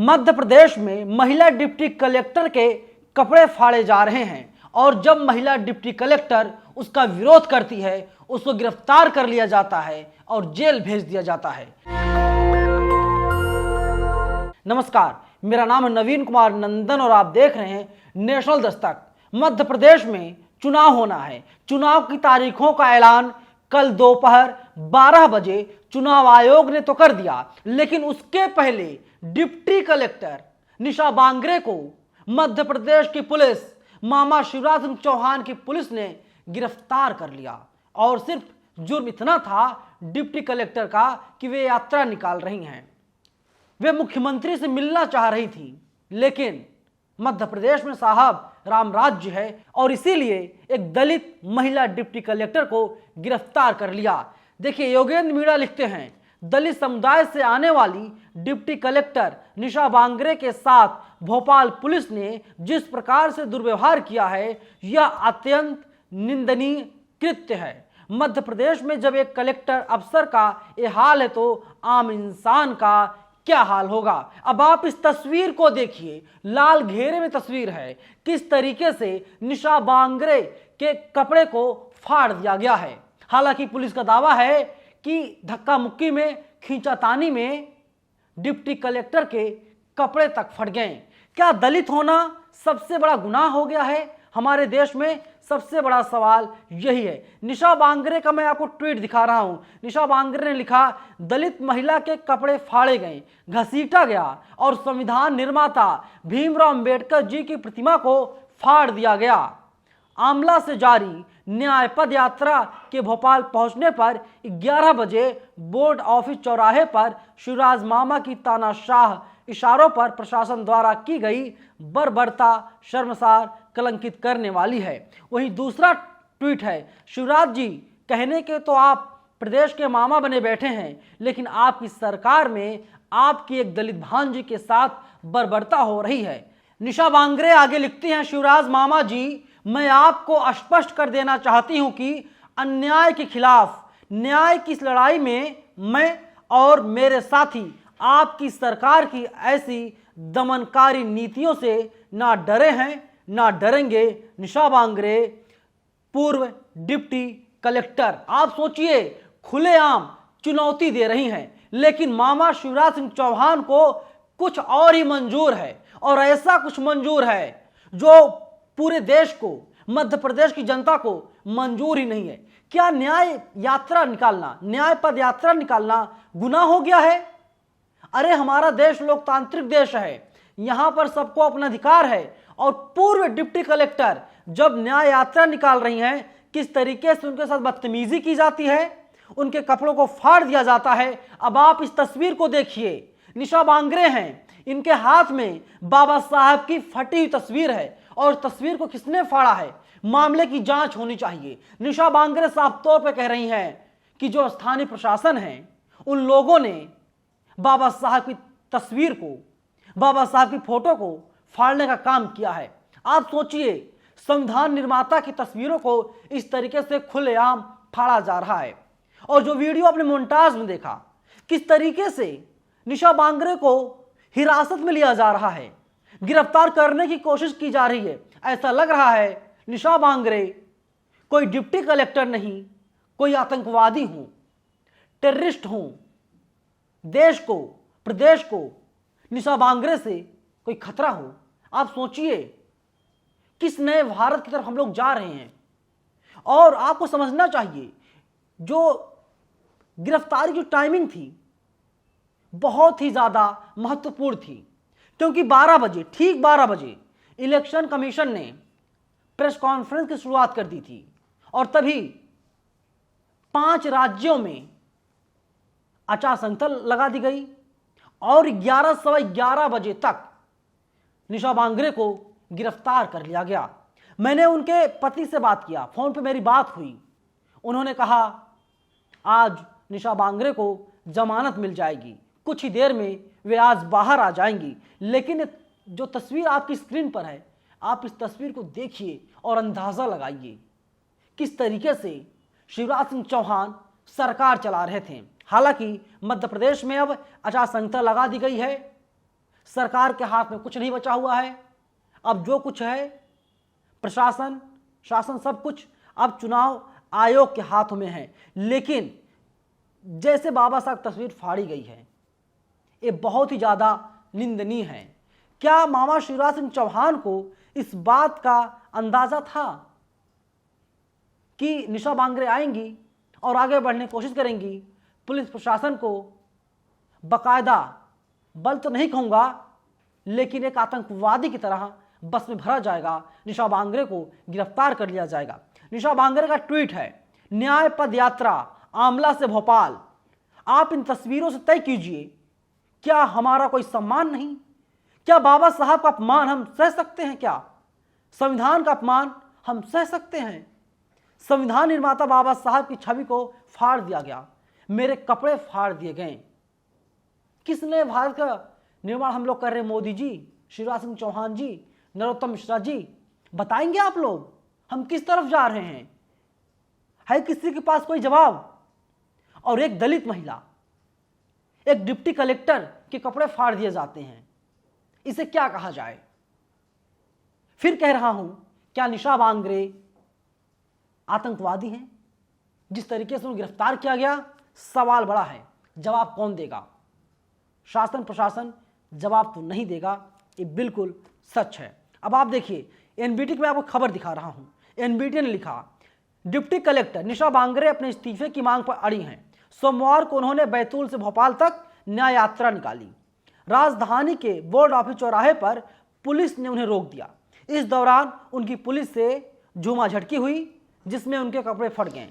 मध्य प्रदेश में महिला deputy collector के कपड़े फाड़े जा रहे हैं और जब महिला डिप्टी कलेक्टर उसका विरोध करती है उसको गिरफ्तार कर लिया जाता है और जेल भेज दिया जाता है। नमस्कार, मेरा नाम है नवीन कुमार नंदन और आप देख रहे हैं नेशनल दस्तक। मध्य प्रदेश में चुनाव होना है। चुनाव की तारीखों का ऐलान कल दोपहर 12 बजे चुनाव आयोग ने तो कर दिया, लेकिन उसके पहले डिप्टी कलेक्टर निशा बांगरे को मध्य प्रदेश की पुलिस, मामा शिवराज सिंह चौहान की पुलिस ने गिरफ्तार कर लिया। और सिर्फ जुर्म इतना था डिप्टी कलेक्टर का कि वे यात्रा निकाल रही हैं। वे मुख्यमंत्री से मिलना चाह रही थी, लेकिन मध्य प्रदेश में साहब राम राज्य है और इसीलिए एक दलित महिला डिप्टी कलेक्टर को गिरफ्तार कर लिया। देखिए, योगेंद्र मीणा लिखते हैं, दलित समुदाय से आने वाली डिप्टी कलेक्टर निशा बांगरे के साथ भोपाल पुलिस ने जिस प्रकार से दुर्व्यवहार किया है यह अत्यंत निंदनीय कृत्य है। मध्य प्रदेश में जब एक कलेक्टर अफसर का यह हाल है तो आम इंसान का क्या हाल होगा। अब आप इस तस्वीर को देखिए, लाल घेरे में तस्वीर है, किस तरीके से निशा बांगरे के कपड़े को फाड़ दिया गया है। हालांकि पुलिस का दावा है कि धक्का मुक्की में, खींचातानी में डिप्टी कलेक्टर के कपड़े तक फट गए। क्या दलित होना सबसे बड़ा गुनाह हो गया है हमारे देश में? सबसे बड़ा सवाल यही है। निशा बांगरे का मैं आपको ट्वीट दिखा रहा हूं। निशा बांगरे ने लिखा, दलित महिला के कपड़े फाड़े गए, घसीटा गया और संविधान निर्माता भीमराव अंबेडकर जी की प्रतिमा को फाड़ दिया गया। आमला से जारी न्याय पद यात्रा के भोपाल पहुंचने पर 11 बजे बोर्ड ऑफिस चौराहे पर शिवराज मामा की तानाशाह इशारों पर प्रशासन द्वारा की गई बर्बरता शर्मसार, कलंकित करने वाली है। वहीं दूसरा ट्वीट है, शिवराज जी कहने के तो आप प्रदेश के मामा बने बैठे हैं, लेकिन आपकी सरकार में आपकी एक दलित भांजी के साथ बर्बरता हो रही है। निशा बांगरे आगे लिखती हैं, शिवराज मामा जी, मैं आपको स्पष्ट कर देना चाहती हूं कि अन्याय के खिलाफ न्याय की इस लड़ाई में मैं और मेरे साथी आपकी सरकार की ऐसी दमनकारी नीतियों से ना डरे हैं ना डरेंगे। निशा बांगरे, पूर्व डिप्टी कलेक्टर। आप सोचिए, खुलेआम चुनौती दे रही हैं, लेकिन मामा शिवराज सिंह चौहान को कुछ और ही मंजूर है और ऐसा कुछ मंजूर है जो पूरे देश को, मध्य प्रदेश की जनता को मंजूर ही नहीं है। क्या न्याय यात्रा निकालना, न्याय पद यात्रा निकालना गुनाह हो गया है? अरे हमारा देश लोकतांत्रिक देश है, यहां पर सबको अपना अधिकार है। और पूर्व डिप्टी कलेक्टर जब न्याय यात्रा निकाल रही हैं, किस तरीके से उनके साथ बदतमीजी की जाती है, उनके कपड़ों को फाड़ दिया जाता है। अब आप इस तस्वीर को देखिए, निशा बांगरे हैं, इनके हाथ में बाबा साहब की फटी हुई तस्वीर है और तस्वीर को किसने फाड़ा है, मामले की जांच होनी चाहिए। निशा बांगरे साफ तौर पर कह रही हैं कि जो स्थानीय प्रशासन है उन लोगों ने बाबा साहब की तस्वीर को, बाबा साहब की फोटो को फाड़ने का काम किया है। आप सोचिए, संविधान निर्माता की तस्वीरों को इस तरीके से खुलेआम फाड़ा जा रहा है। और जो वीडियो आपने मोन्टाज में देखा, किस तरीके से निशा बांगरे को हिरासत में लिया जा रहा है, गिरफ्तार करने की कोशिश की जा रही है। ऐसा लग रहा है निशा बांगरे कोई डिप्टी कलेक्टर नहीं, कोई आतंकवादी हूं, टेररिस्ट हूं। देश को, प्रदेश को निशा बांगरे से कोई खतरा हो। आप सोचिए किस नए भारत की तरफ हम लोग जा रहे हैं। और आपको समझना चाहिए, जो गिरफ्तारी की टाइमिंग थी बहुत ही ज्यादा महत्वपूर्ण थी, क्योंकि 12 बजे, ठीक 12 बजे इलेक्शन कमीशन ने प्रेस कॉन्फ्रेंस की शुरुआत कर दी थी और तभी 5 राज्यों में आचार संहिता लगा दी गई और 11 सवा 11 बजे तक निशा बांगरे को गिरफ्तार कर लिया गया। मैंने उनके पति से बात किया, फोन पे मेरी बात हुई। उन्होंने कहा आज निशा बांगरे को जमानत मिल जाएगी, कुछ ही देर में वे आज बाहर आ जाएंगी। लेकिन जो तस्वीर आपकी स्क्रीन पर है, आप इस तस्वीर को देखिए और अंदाजा लगाइए किस तरीके से शिवराज सिंह चौहान सरकार चला रहे थे। हालांकि मध्य प्रदेश में अब आचार संहिता लगा दी गई है, सरकार के हाथ में कुछ नहीं बचा हुआ है। अब जो कुछ है, प्रशासन, शासन, सब कुछ अब चुनाव आयोग के हाथों में है। लेकिन जैसे बाबा साहब तस्वीर फाड़ी गई है, ये बहुत ही ज़्यादा निंदनीय है। क्या मामा शिवराज सिंह चौहान को इस बात का अंदाजा था कि निशा बांगरे आएंगी और आगे बढ़ने की कोशिश करेंगी? पुलिस प्रशासन को बाकायदा बल तो नहीं कहूँगा, लेकिन एक आतंकवादी की तरह बस में भरा जाएगा, निशा बांगरे को गिरफ्तार कर लिया जाएगा। निशा बांगरे का ट्वीट है, न्याय पद यात्रा आमला से भोपाल। आप इन तस्वीरों से तय कीजिए, क्या हमारा कोई सम्मान नहीं? क्या बाबा साहब का अपमान हम सह सकते हैं? क्या संविधान का अपमान हम सह सकते हैं? संविधान निर्माता बाबा साहब की छवि को फाड़ दिया गया, मेरे कपड़े फाड़ दिए गए। किसने भारत का निर्माण हम लोग कर रहे हैं? मोदी जी, शिवराज सिंह चौहान जी, नरोत्तम मिश्रा जी। बताएंगे आप लोग हम किस तरफ जा रहे हैं? है किसी के पास कोई जवाब? और एक दलित महिला, एक डिप्टी कलेक्टर के कपड़े फाड़ दिए जाते हैं, इसे क्या कहा जाए? फिर कह रहा हूं, क्या निशा बांगरे आतंकवादी हैं? जिस तरीके से उन्हें गिरफ्तार किया गया, सवाल बड़ा है, जवाब कौन देगा? शासन प्रशासन जवाब तो नहीं देगा, ये बिल्कुल सच है। अब आप देखिए, एनबीटी में आपको खबर दिखा रहा हूं। एनबीटी ने लिखा, डिप्टी कलेक्टर निशा बांगरे अपने इस्तीफे की मांग पर अड़ी हैं। सोमवार को उन्होंने बैतूल से भोपाल तक न्याय यात्रा निकाली। राजधानी के बोर्ड ऑफिस चौराहे पर पुलिस ने उन्हें रोक दिया। इस दौरान उनकी पुलिस से झूमाझटकी हुई, जिसमें उनके कपड़े फट गए।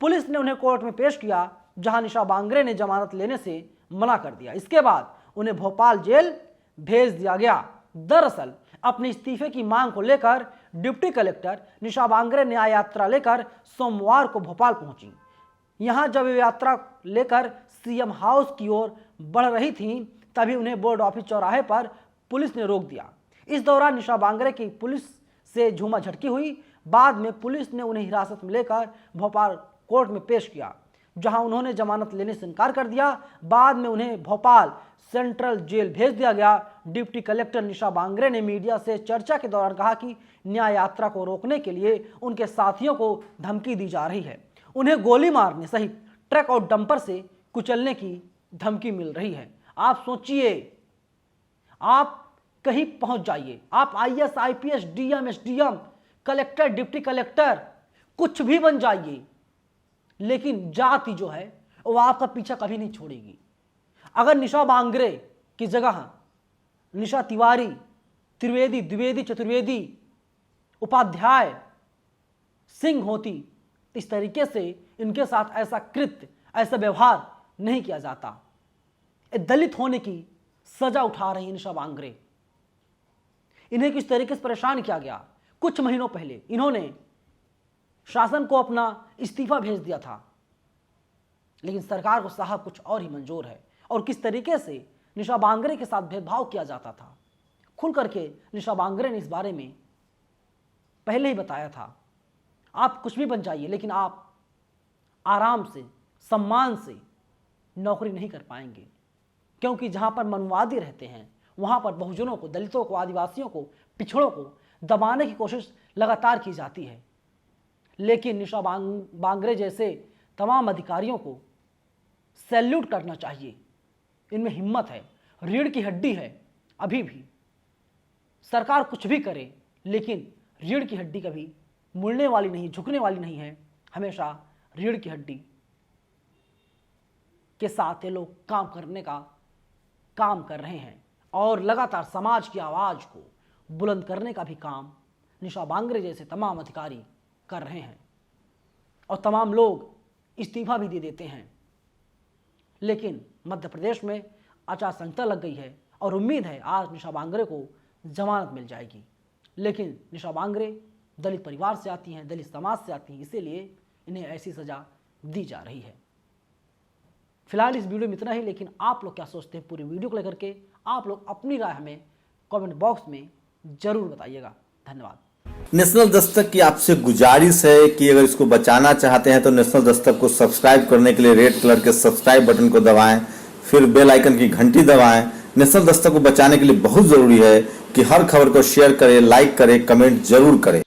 पुलिस ने उन्हें कोर्ट में पेश किया, जहां निशा बांगरे ने जमानत लेने से मना कर दिया। इसके बाद उन्हें भोपाल जेल भेज दिया गया। दरअसल अपने इस्तीफे की मांग को लेकर डिप्टी कलेक्टर निशा बांगरे न्याय यात्रा लेकर सोमवार को भोपाल पहुंची। यहां जब वे यात्रा लेकर सीएम हाउस की ओर बढ़ रही थीं, तभी उन्हें बोर्ड ऑफिस चौराहे पर पुलिस ने रोक दिया। इस दौरान निशा बांगरे की पुलिस से झूमाझटकी हुई। बाद में पुलिस ने उन्हें हिरासत में लेकर भोपाल कोर्ट में पेश किया, जहां उन्होंने जमानत लेने से इनकार कर दिया। बाद में उन्हें भोपाल सेंट्रल जेल भेज दिया गया। डिप्टी कलेक्टर निशा बांगरे ने मीडिया से चर्चा के दौरान कहा कि न्याय यात्रा को रोकने के लिए उनके साथियों को धमकी दी जा रही है। उन्हें गोली मारने सहित ट्रक और डंपर से कुचलने की धमकी मिल रही है। आप सोचिए, आप कहीं पहुंच जाइए, आप IAS, IPS, DM, SDM, collector, deputy collector, कुछ भी बन जाइए, लेकिन जाति जो है वो आपका पीछा कभी नहीं छोड़ेगी। अगर निशा बांगरे की जगह निशा तिवारी, त्रिवेदी, द्विवेदी, चतुर्वेदी, उपाध्याय, सिंह होती, इस तरीके से इनके साथ ऐसा कृत्य, ऐसा व्यवहार नहीं किया जाता। दलित होने की सजा उठा रही निशा बांगरे। इन्हें किस तरीके से परेशान किया गया। कुछ महीनों पहले इन्होंने शासन को अपना इस्तीफा भेज दिया था, लेकिन सरकार को साहब कुछ और ही मंजूर है। और किस तरीके से निशा बांगरे के साथ भेदभाव किया जाता था, खुल करके निशा बांगरे ने इस बारे में पहले ही बताया था। आप कुछ भी बन जाइए, लेकिन आप आराम से, सम्मान से नौकरी नहीं कर पाएंगे, क्योंकि जहां पर मनुवादी रहते हैं वहां पर बहुजनों को, दलितों को, आदिवासियों को, पिछड़ों को दबाने की कोशिश लगातार की जाती है। लेकिन निशा बांगरे जैसे तमाम अधिकारियों को सैल्यूट करना चाहिए। इनमें हिम्मत है, रीढ़ की हड्डी है। अभी भी सरकार कुछ भी करे, लेकिन रीढ़ की हड्डी कभी मुड़ने वाली नहीं, झुकने वाली नहीं है। हमेशा रीढ़ की हड्डी के साथ ये लोग काम करने का काम कर रहे हैं और लगातार समाज की आवाज़ को बुलंद करने का भी काम निशा बांगरे जैसे तमाम अधिकारी कर रहे हैं। और तमाम लोग इस्तीफा भी दे देते हैं। लेकिन मध्य प्रदेश में आचार संहिता लग गई है और उम्मीद है आज निशा बांगरे को जमानत मिल जाएगी। लेकिन निशा बांगरे दलित परिवार से आती हैं, दलित समाज से आती हैं, इसीलिए इन्हें ऐसी सज़ा दी जा रही है। फिलहाल इस वीडियो में इतना ही, लेकिन आप लोग क्या सोचते हैं पूरी वीडियो को लेकर के? आप लोग अपनी राय हमें कमेंट बॉक्स में जरूर बताइएगा। धन्यवाद। नेशनल दस्तक की आपसे गुजारिश है कि अगर इसको बचाना चाहते हैं तो नेशनल दस्तक को सब्सक्राइब करने के लिए रेड कलर के सब्सक्राइब बटन को दबाएं, फिर बेल आइकन की घंटी दबाएं, नेशनल दस्तक को बचाने के लिए बहुत जरूरी है कि हर खबर को शेयर करें, लाइक करें, कमेंट जरूर करें।